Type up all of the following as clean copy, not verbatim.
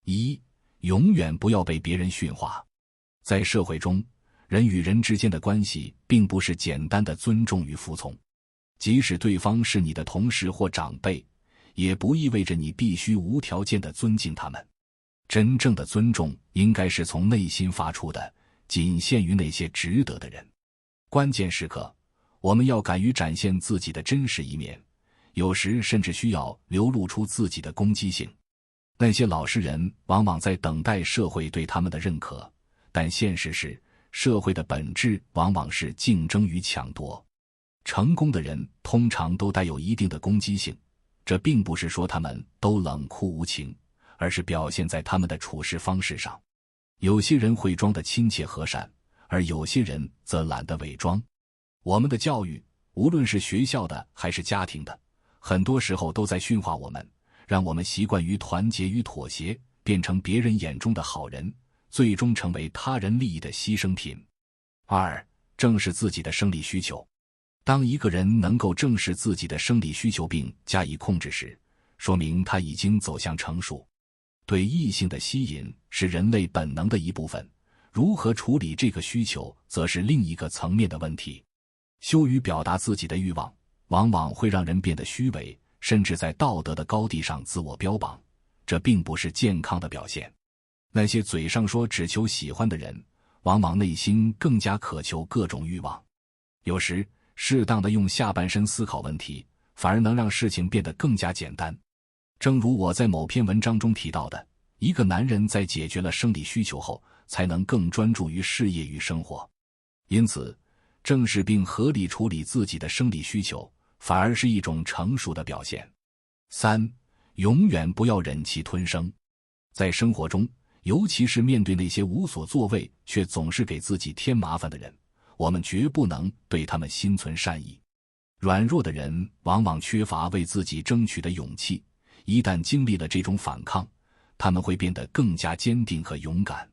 一、永远不要被别人驯化。在社会中，人与人之间的关系并不是简单的尊重与服从，即使对方是你的同事或长辈，也不意味着你必须无条件地尊敬他们。真正的尊重应该是从内心发出的，仅限于那些值得的人。关键时刻，我们要敢于展现自己的真实一面，有时甚至需要流露出自己的攻击性。那些老实人往往在等待社会对他们的认可，但现实是，社会的本质往往是竞争与抢夺。成功的人通常都带有一定的攻击性，这并不是说他们都冷酷无情，而是表现在他们的处事方式上。有些人会装得亲切和善，而有些人则懒得伪装。我们的教育，无论是学校的还是家庭的，很多时候都在驯化我们，让我们习惯于团结与妥协，变成别人眼中的好人，最终成为他人利益的牺牲品。二、正视自己的生理需求。当一个人能够正视自己的生理需求并加以控制时，说明他已经走向成熟。对异性的吸引是人类本能的一部分，如何处理这个需求则是另一个层面的问题。羞于表达自己的欲望，往往会让人变得虚伪，甚至在道德的高地上自我标榜，这并不是健康的表现。那些嘴上说只求喜欢的人，往往内心更加渴求各种欲望。有时，适当的用下半身思考问题，反而能让事情变得更加简单。正如我在某篇文章中提到的，一个男人在解决了生理需求后，才能更专注于事业与生活。因此，正视并合理处理自己的生理需求，反而是一种成熟的表现。三、永远不要忍气吞声。在生活中，尤其是面对那些无所作为却总是给自己添麻烦的人，我们绝不能对他们心存善意。软弱的人往往缺乏为自己争取的勇气，一旦经历了这种反抗，他们会变得更加坚定和勇敢。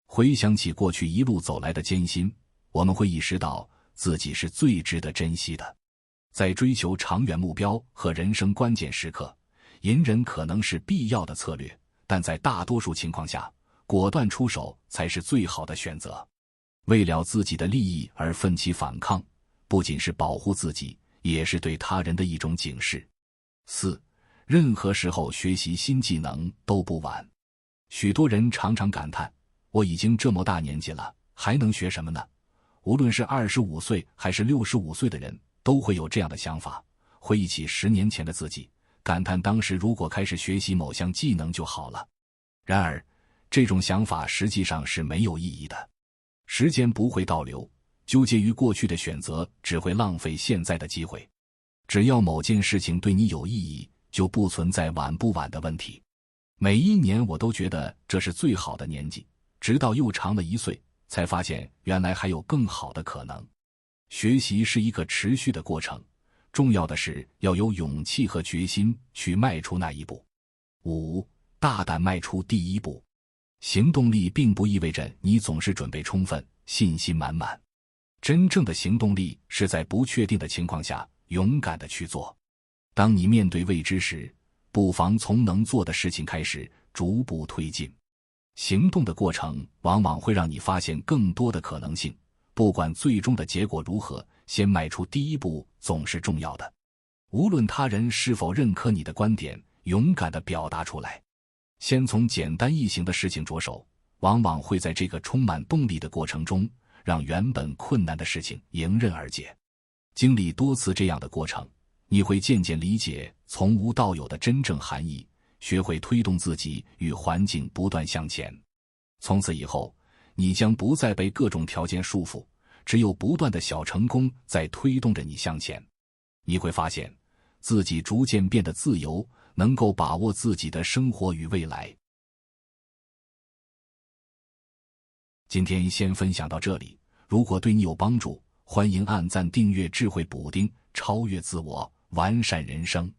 回想起过去一路走来的艰辛，我们会意识到自己是最值得珍惜的。在追求长远目标和人生关键时刻，隐忍可能是必要的策略，但在大多数情况下，果断出手才是最好的选择。为了自己的利益而奋起反抗，不仅是保护自己，也是对他人的一种警示。四、任何时候学习新技能都不晚。许多人常常感叹，我已经这么大年纪了，还能学什么呢？无论是25岁还是65岁的人，都会有这样的想法，回忆起10年前的自己，感叹当时如果开始学习某项技能就好了。然而，这种想法实际上是没有意义的。时间不会倒流，纠结于过去的选择只会浪费现在的机会。只要某件事情对你有意义，就不存在晚不晚的问题。每一年我都觉得这是最好的年纪，直到又长了1岁，才发现原来还有更好的可能。学习是一个持续的过程，重要的是要有勇气和决心去迈出那一步。五、大胆迈出第一步。行动力并不意味着你总是准备充分、信心满满。真正的行动力是在不确定的情况下，勇敢地去做。当你面对未知时，不妨从能做的事情开始，逐步推进。行动的过程往往会让你发现更多的可能性，不管最终的结果如何，先迈出第一步总是重要的。无论他人是否认可你的观点，勇敢地表达出来。先从简单易行的事情着手，往往会在这个充满动力的过程中，让原本困难的事情迎刃而解。经历多次这样的过程，你会渐渐理解从无到有的真正含义，学会推动自己与环境不断向前。从此以后，你将不再被各种条件束缚，只有不断的小成功在推动着你向前。你会发现，自己逐渐变得自由，能够把握自己的生活与未来。今天先分享到这里，如果对你有帮助，欢迎按赞订阅智慧补丁，超越自我，完善人生。